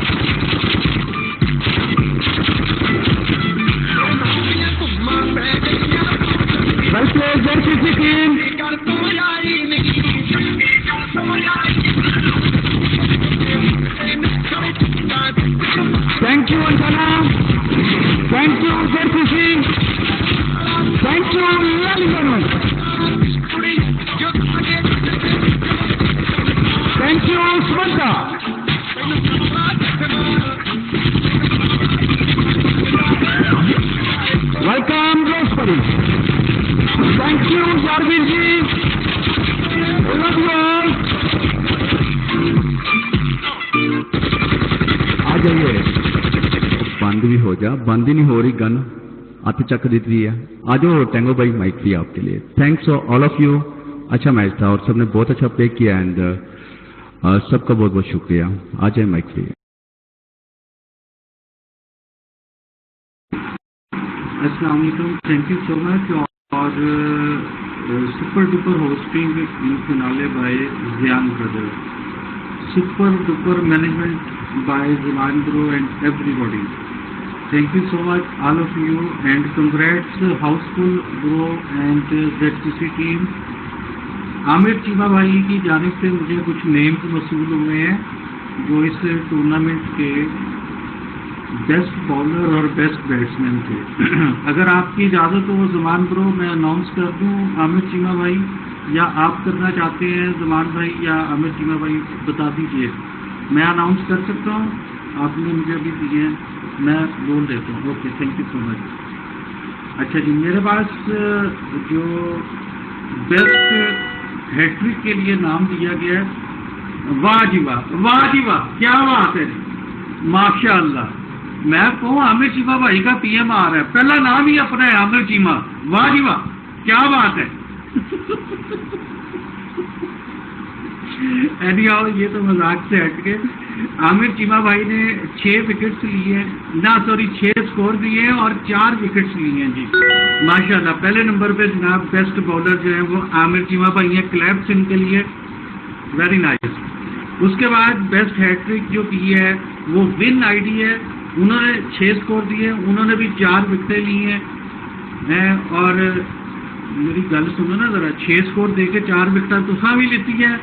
Well played, ZCC team. Thank you, Anjana. Thank you, ZCC. Thank you, Lalibanu. Thank you, Sumanta. Welcome, Rosemary. Thank you, Jarvis ji. Love you all. आ जाइए. बंद भी हो जा. बंद ही नहीं हो रही गन. हाथ चक देती है. आ जाओ टेंगो भाई, माइक भी आपके लिए. Thanks all of you. अच्छा मैच था और सबने बहुत अच्छा प्ले किया एंड सबका बहुत बहुत शुक्रिया. आ जाए माइक पे. अस्सलाम वालेकुम. Thank you so much. और super duper hosting in finale by Jiyan brother. Super duper management by Jiyan bro and everybody. Thank you so much all of you and congrats housefull bro and ZCC team. Amir Cheema भाई की जानिब से मुझे कुछ names मसूल हुए हैं जो इस टूर्नामेंट के बेस्ट बॉलर और बेस्ट बैट्समैन थे. अगर आपकी इजाज़त हो ज़मान ब्रो, मैं अनाउंस कर दूं आमिर चीमा भाई, या आप करना चाहते हैं ज़मान भाई या आमिर चीमा भाई, बता दीजिए. मैं अनाउंस कर सकता हूं. आपने मुझे अभी दिए हैं, मैं बोल देता हूं. Okay, thank you so much. अच्छा जी, मेरे पास जो बेस्ट हैट्रिक के लिए नाम दिया गया है, वाह जी वाह, वाह जी वाह, क्या बात है, माशाअल्लाह. मैं कहूँ आमिर चीमा भाई का PM आ रहा है, पहला नाम ही अपना है आमिर चीमा. वाह जी वाह, क्या बात है. एनीहाउ, ये तो मजाक से हटके आमिर चीमा भाई ने 6 विकेट्स लिए ना, सॉरी 6 स्कोर दिए हैं और 4 विकेट्स लिए हैं जी. माशाल्लाह. पहले नंबर पे जनाब बेस्ट बॉलर जो है वो आमिर चीमा भाई हैं. क्लैप्स इनके लिए, वेरी नाइस. उसके बाद बेस्ट हैट्रिक जो की है वो विन आईडी है. उन्होंने 6 स्कोर दिए, उन्होंने भी 4 विकेटें ली हैं. और मेरी गल सुनो ना जरा, 6 स्कोर दे के 4 विकेटा तुसा भी लीती है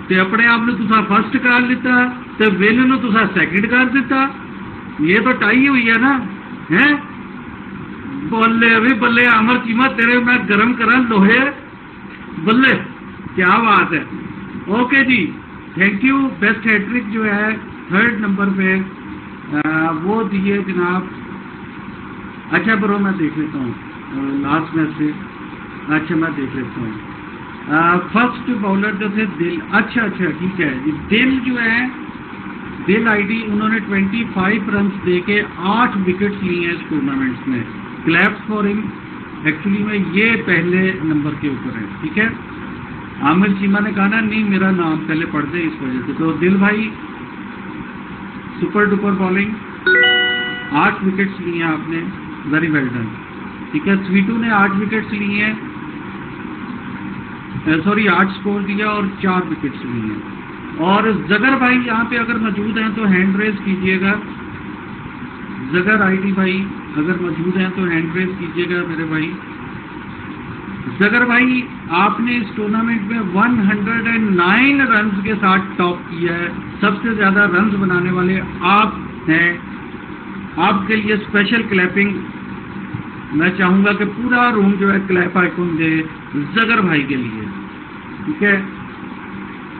ते अपने आप ने तुसा फर्स्ट कर लिता ते विन नु तुसा सेकंड कर दिता. ये तो टाई हुई है ना. हैं बल्ले भी बल्ले आमिर चीमा, तेरे मैं गरम करा लोहे. बल्ले, क्या बात है. ओके जी, थैंक यू. बेस्ट हैट्रिक जो है 3rd नंबर पे वो दिए जनाब. अच्छा ब्रो, मैं देख लेता हूँ लास्ट मैच से. अच्छा, मैं देख लेता हूँ. फर्स्ट बॉलर जो थे दिल. अच्छा अच्छा, ठीक है. दिल जो है, दिल आईडी, उन्होंने 25 रन दे के 8 विकेट्स लिए हैं इस टूर्नामेंट में. Claps for him. एक्चुअली में ये पहले नंबर के ऊपर है. ठीक है. आमिर चीमा ने कहा ना, नहीं मेरा नाम पहले पढ़ दे, इस वजह से. तो दिल भाई सुपर डुपर बॉलिंग, 8 विकेट्स लिए हैं आपने, वेरी वेल डन. ठीक है. स्वीटू ने 8 विकेट्स लिए हैं, सॉरी 8 स्कोर दिया और 4 विकेट्स लिए हैं. और जगर भाई यहाँ पे अगर मौजूद हैं तो हैंड रेज कीजिएगा. जगर आईडी भाई अगर मौजूद हैं तो हैंड रेज कीजिएगा मेरे भाई. जगर भाई, आपने इस टूर्नामेंट में 109 रन्स के साथ टॉप किया है. सबसे ज्यादा रन्स बनाने वाले आप हैं. आपके लिए स्पेशल क्लैपिंग. मैं चाहूंगा कि पूरा रूम जो है क्लैप आइकन दे जगर भाई के लिए. ठीक है.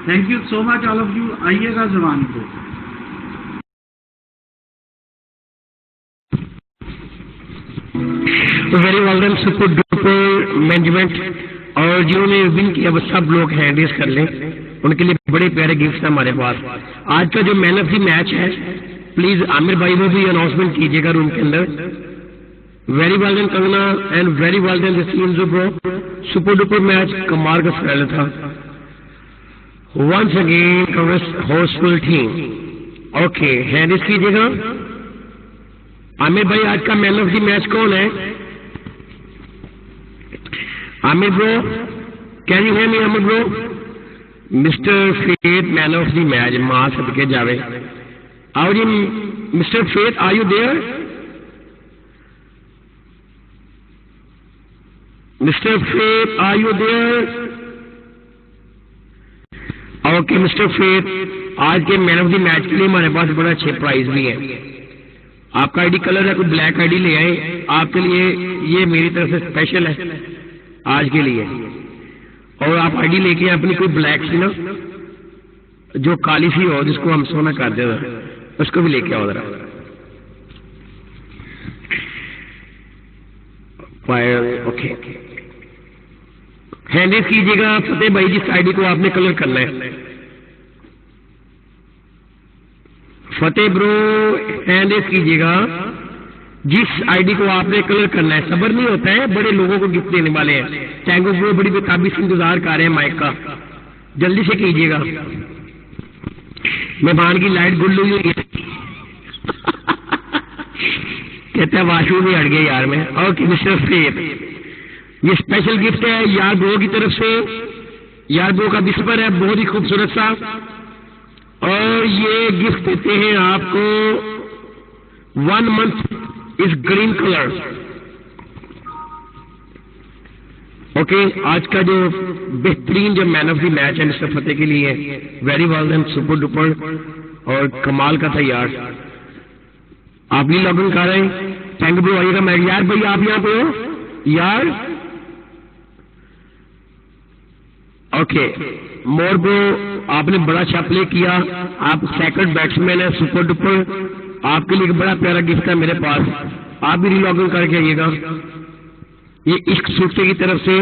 Thank you so much all of you. आइएगा जवान को. Very well done, super duper management और जिन्होंने विन किया वो सब लोग हैंड रेस कर लें, उनके लिए बड़े प्यारे गिफ्ट है हमारे पास। आज का जो मैन ऑफ द मैच है, प्लीज आमिर भाई वो भी अनाउंसमेंट कीजिएगा रूम के अंदर। Very well done Kangana and very well done this team bro, super duper match कमाल का फैल था। Once again congrats housefull team. Okay hand raise कीजिएगा। आमिर भाई आज का मैन ऑफ द मैच कौन है? Amir bro, can you hear me Amir bro? Mister Faith man of the match, मां सदके जावे। आओ जी mister Faith, are you there? Mister Faith, are you there? Okay mister Faith, आज के मैन ऑफ द मैच के लिए हमारे पास बड़ा अच्छे प्राइज भी है। आपका आईडी कलर है, कोई ब्लैक आईडी ले आए आपके लिए, ये मेरी तरफ से स्पेशल है आज के लिए। और आप आईडी लेके अपनी कोई ब्लैक सी ना, जो काली सी हो, जिसको हम सोना कहते हैं, उसको भी लेके आओ जरा। ओके हैंड रेस कीजिएगा फतेह भाई, जिस आईडी को आपने कलर करना है। फतेह ब्रो हैंड रेस कीजिएगा, जिस आईडी को आपने कलर करना है। सबर नहीं होता है, बड़े लोगों को गिफ्ट देने वाले हैं। टैंगो ब्रो बड़ी बेताबी से इंतजार कर रहे हैं माइक का, जल्दी से कीजिएगा। मेहमान की लाइट गुल हुई है कहते हैं वाशरूम भी हट गए यार में। ओके मिस्टर फेथ, ये स्पेशल गिफ्ट है यार ब्रो की तरफ से। यार ब्रो का विस्पर है बहुत ही खूबसूरत सा, और ये गिफ्ट देते हैं आपको 1 मंथ इस ग्रीन कलर। ओके आज का जो बेहतरीन जो मैन ऑफ द मैच है मिस्टर फतेह के लिए, very well done, super duper और कमाल का था यार। आप भी लॉग इन कर रहे हैं, थैंक ब्रो आइएगा। मैं यार भाई आप यहाँ पे हो यार? ओके मोर ब्रो, आपने बड़ा अच्छा प्ले किया, आप सेकंड बैट्समैन है, सुपर डुपर। आपके लिए बड़ा प्यारा गिफ्ट है मेरे पास, आप भी रीलॉग इन करके आइएगा। ये इश्क सूटे की तरफ से,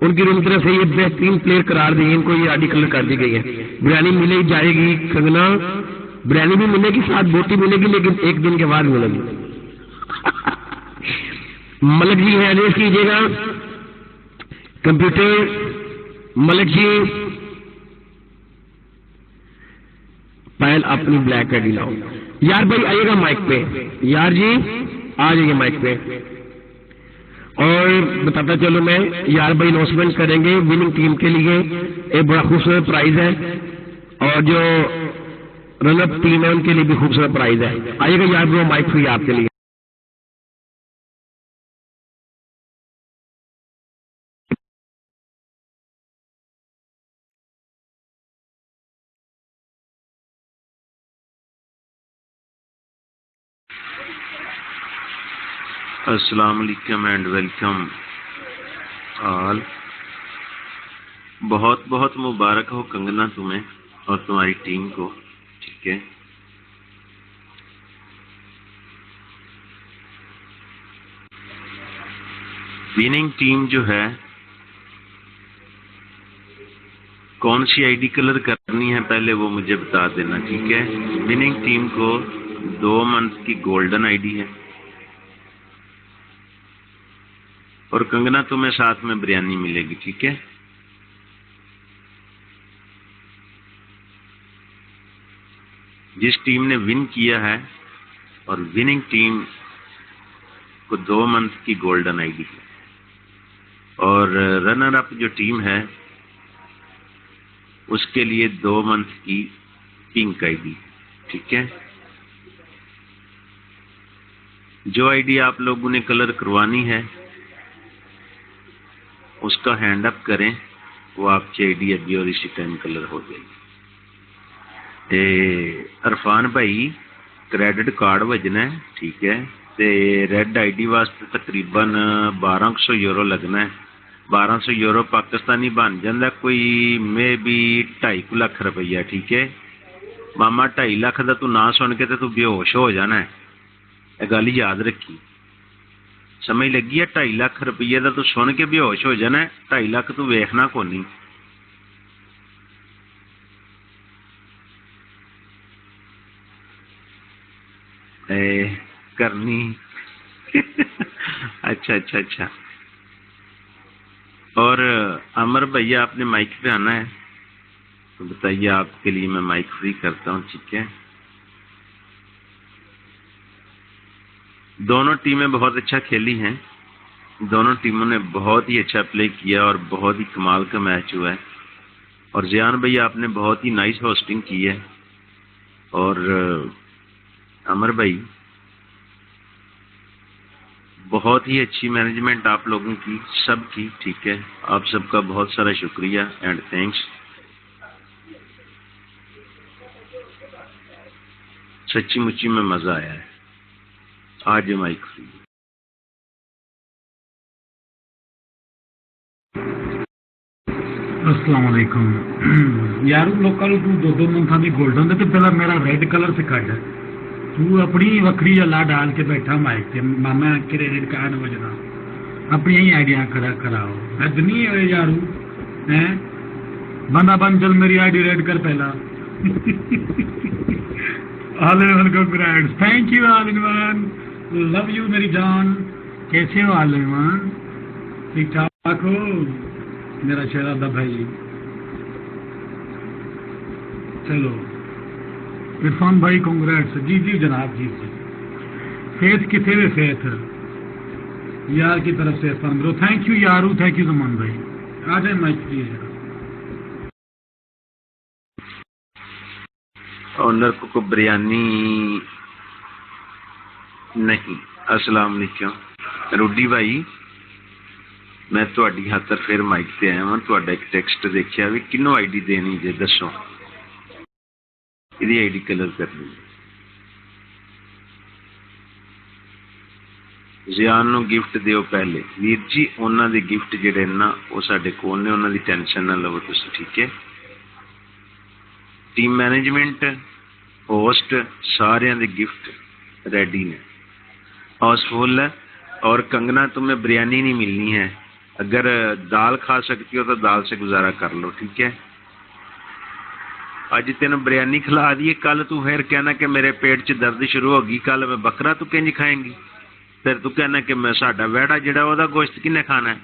उनकी रूम की तरफ से ये बेहतरीन प्लेयर करार दिए, इनको ये आईडी कलर कर दी गई है। बिरयानी मिले जाएगी कंगना, बिरयानी भी मिलेगी, साथ बोटी मिलेगी, लेकिन एक दिन के बाद मिलेगी। मलक जी है, रेस कीजिएगा कंप्यूटर। मलक जी पहल अपनी ब्लैक आईडी लाओ। यार भाई आइएगा माइक पे, यार जी आ जाइए माइक पे। और बताता चलो मैं, यार भाई अनाउंसमेंट करेंगे विनिंग टीम के लिए एक बड़ा खूबसूरत प्राइज है, और जो रनअप टीम है उनके लिए भी खूबसूरत प्राइज है। आइएगा यार ब्रो, माइक फ्री आपके लिए। अस्सलाम वालेकुम एंड वेलकम ऑल। बहुत बहुत मुबारक हो कंगना तुम्हें और तुम्हारी टीम को, ठीक है। विनिंग टीम जो है, कौन सी आईडी कलर करनी है पहले वो मुझे बता देना, ठीक है। विनिंग टीम को 2 मंथ की गोल्डन आईडी है, और कंगना तुम्हें साथ में बिरयानी मिलेगी, ठीक है। जिस टीम ने विन किया है, और विनिंग टीम को 2 मंथ की गोल्डन आईडी है, और रनर अप जो टीम है उसके लिए 2 मंथ की पिंक आईडी, ठीक है। जो आईडी आप लोगों ने कलर करवानी है उसका हैंड अप करें, वो आपकी आईडी अभी और इसी टाइम कलर हो जाएगी। ते अरफान भाई क्रेडिट कार्ड वजना है, ठीक है। ते रेड आईडी वास्ते तकरीबन 1200 यूरो लगना है। 1200 यूरो पाकिस्तानी बन जाता कोई मे बी 2.5 लाख रुपया, ठीक है। मामा 2.5 लाख का तू ना सुन के तो तू बेहोश हो जाना है, यह गल याद रखी। समझ लगी है? 2.5 लाख रुपये का तू सुन के बेहोश हो जाना है, 2.5 लाख तू वेखना को नहीं। करनी अच्छा अच्छा अच्छा। और अमर भैया आपने माइक पे आना है, तो बताइए, आपके लिए मैं माइक फ्री करता हूँ, ठीक है? दोनों टीमें बहुत अच्छा खेली हैं, दोनों टीमों ने बहुत ही अच्छा प्ले किया और बहुत ही कमाल का मैच हुआ है। और जियान भैया आपने बहुत ही नाइस होस्टिंग की है। और अमर भाई बहुत ही अच्छी मैनेजमेंट आप लोगों की, सबकी, ठीक है? आप सबका बहुत सारा शुक्रिया एंड थैंक्स। सच्ची मुच्ची में मजा आया है। आज माइक फ्री। अस्सलाम वालेकुम यार, लोगों को तू दो मंथां दी गोल्डन ते पहला मेरा रेड कलर से कट। तू अपनी वक्री जला डाल के बैठा माइक ते, मामा क्रेडिट कार्ड वजदा अपनी ही आइडिया कराओ। हद नहीं है यार, हैं? बंदा बन, चल मेरी आईडी रेड कर पहला। All in one congrats, thank you all in one, love you मेरी जान। कैसे हो ऑल इन वन? ठीक ठाक हो मेरा शहजादा भाई? चलो इरफान भाई कांग्रेट्स। जी जी जनाब, जी जी। फेथ किथे वे फेथ यार की तरफ से इरफान ब्रो, थैंक यू यारू, थैंक यू जमान भाई। आ जाए माइक प्लीज। ऑनर को बिरयानी नहीं। अस्सलाम वालेकुम रूडी भाई, मैं ਤੁਹਾਡੀ खातर फिर माइक पे आया हाँ। ਤੁਹਾਡਾ एक टेक्स्ट देखिया भी किन्नों आईडी देनी जे दसो, ਇਹਦੀ आईडी कलर करनी। जियान ਨੂੰ गिफ्ट ਦਿਓ पहले ਵੀਰ जी, ਉਹਨਾਂ ਦੇ गिफ्ट ਜਿਹੜੇ ਨਾ ਉਹ ਸਾਡੇ ਕੋਲ ਨੇ, ਉਹਨਾਂ ਦੀ ਟੈਨਸ਼ਨ ਨਾ ਲਵੋ ਤੁਸੀਂ, ठीक है? टीम मैनेजमेंट, होस्ट, सारिਆਂ ਦੇ गिफ्ट रेडी ने, हाउसफुल है। और कंगना, तुम्हें बिरयानी नहीं मिलनी है, अगर दाल खा सकती हो तो दाल से गुजारा कर लो, ठीक है? अज तेन बिरयानी खिला दी, कल तू फिर कहना कि मेरे पेट च दर्द शुरू हो गई, कल मैं बकरा तू किंज खाएंगी, फिर तू कहना कि मैं साडा वैड़ा जिहड़ा ओहदा गोश्त किन्ने खाना है,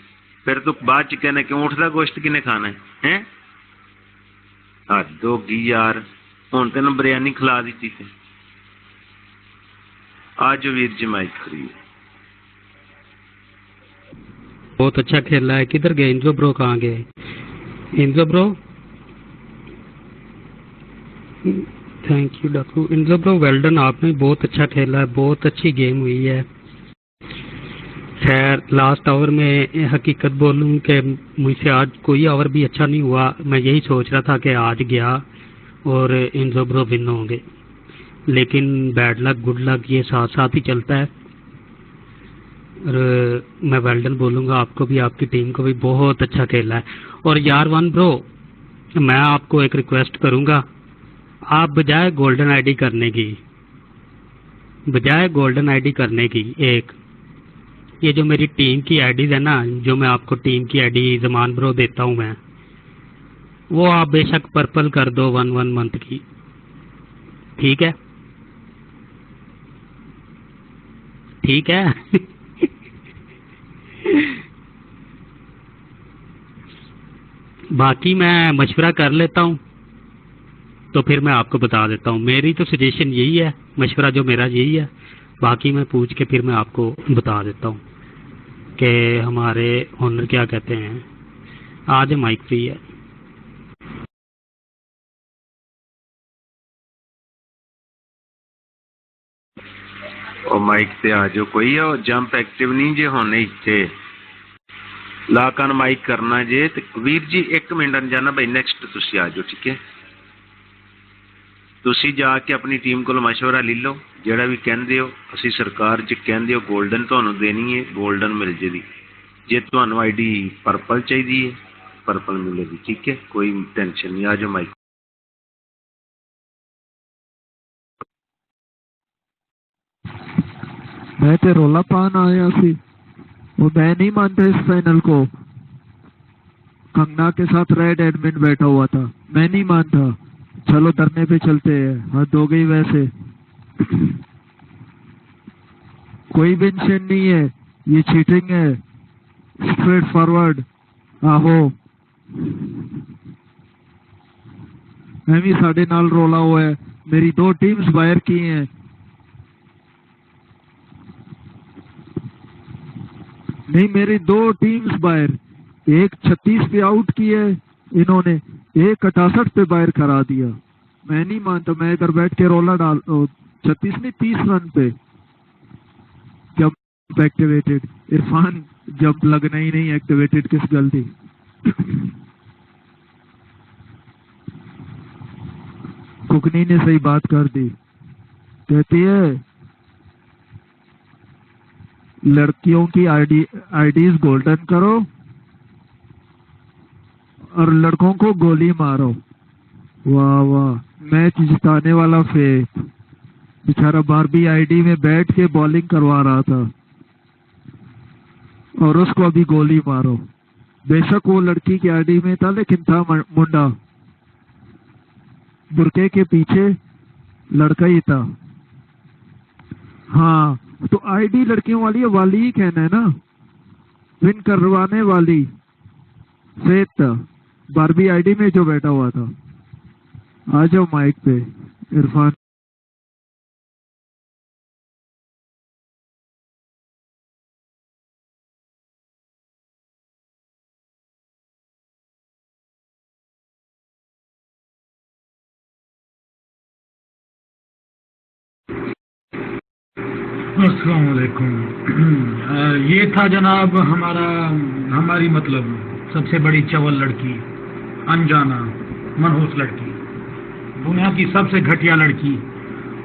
फिर तू बाद च कहना कि ऊँट दा गोश्त किन्ने खाना है, हैं? हद हो गई यार, हुण तेन बिरयानी खिला दी थी। आज वीर जी माइक फ्री। बहुत अच्छा खेला है। किधर गए इंजो ब्रो? कहाँ गए इंजो ब्रो? थैंक यू डाकू। इंजो ब्रो वेल डन, आपने बहुत अच्छा खेला है, बहुत अच्छी गेम हुई है। खैर लास्ट ओवर में हकीकत बोलूं कि मुझसे आज कोई ओवर भी अच्छा नहीं हुआ। मैं यही सोच रहा था कि आज गया और इंजो ब्रो विन होंगे, लेकिन बैड लक गुड लक ये साथ साथ ही चलता है। और मैं वेल्डन बोलूँगा आपको भी, आपकी टीम को भी, बहुत अच्छा खेला है। और यार वन ब्रो, मैं आपको एक रिक्वेस्ट करूँगा, आप बजाय गोल्डन आईडी करने की, एक ये जो मेरी टीम की आईडीज है ना, जो मैं आपको टीम की आईडी जमान ब्रो देता हूँ मैं, वो आप बेशक पर्पल कर दो 1 मंथ की, ठीक है? ठीक है? बाकी मैं मशवरा कर लेता हूँ, तो फिर मैं आपको बता देता हूँ। मेरी तो सजेशन यही है, मशवरा जो मेरा यही है। बाकी मैं पूछ के फिर मैं आपको बता देता हूँ कि हमारे ओनर क्या कहते हैं। आज माइक फ्री है। और माइक ते आ जाओ, कोई है जंप एक्टिव नहीं जे होने इतने लाकन माइक करना जे। तो वीर जी 1 मिनट जाना भाई, नेक्स्ट तुसी आ जाओ, ठीक है? तुसी जाके अपनी टीम को मशवरा ले लो, ਜਿਹੜਾ भी ਕਹਿੰਦੇ ਹੋ ਅਸੀਂ ਸਰਕਾਰ ਚ ਕਹਿੰਦੇ ਹੋ 골ਡਨ ਤੁਹਾਨੂੰ ਦੇਣੀ ਹੈ, 골ਡਨ ਮਿਲ ਜੇਗੀ। ਜੇ ਤੁਹਾਨੂੰ ਆਈਡੀ ਪਰਪਲ ਚਾਹੀਦੀ ਹੈ, ਪਰਪਲ ਮਿਲੇਗੀ, ਠੀਕ ਹੈ? ਕੋਈ ਟੈਨਸ਼ਨ ਨਹੀਂ। ਆ ਜਾਓ ਮਾਈਕ। मैं ते रौला पान आया सी वो मैं नहीं मानता इस फाइनल को। कंगना के साथ रेड एडमिन बैठा हुआ था, मैं नहीं मानता। चलो धरने पे चलते हैं, हद हो गई वैसे। कोई मेंशन नहीं है, ये चीटिंग है, स्ट्रेट फॉरवर्ड। आहो मैं भी साढ़े नाल रोला हुआ है, मेरी 2 टीम्स बाहर की हैं। नहीं, मेरी 2 टीम्स बाहर, एक 36 पे आउट की है इन्होंने, एक 68 पे बाहर करा दिया। मैं नहीं मानता, मैं इधर बैठ के रोला डाल 36 नहीं 30 रन पे जंप एक्टिवेटेड। इरफान जंप लगना ही नहीं एक्टिवेटेड, किस गलती। कुकनी ने सही बात कर दी, कहती है लड़कियों की आईडीज गोल्डन करो और लड़कों को गोली मारो। वाह वाह, मैच जिताने वाला फेक। बेचारा बारबी आईडी में बैठ के बॉलिंग करवा रहा था और उसको अभी गोली मारो। बेशक वो लड़की की आईडी में था, लेकिन था मुंडा, बुरके के पीछे लड़का ही था। हाँ तो आईडी लड़कियों वाली है, वाली ही कहना है ना, विन करवाने वाली फेक था, बारबी आईडी में जो बैठा हुआ था। आ जाओ माइक पे इरफान। अस्सलाम वालेकुम। ये था जनाब हमारी मतलब सबसे बड़ी चवल लड़की, अनजाना मनहूस लड़की, दुनिया की सबसे घटिया लड़की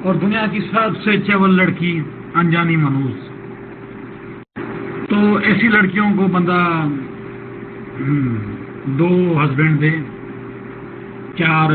और दुनिया की सबसे चवल लड़की, अनजानी मनहूस। तो ऐसी लड़कियों को बंदा 2 हस्बैंड दे, 4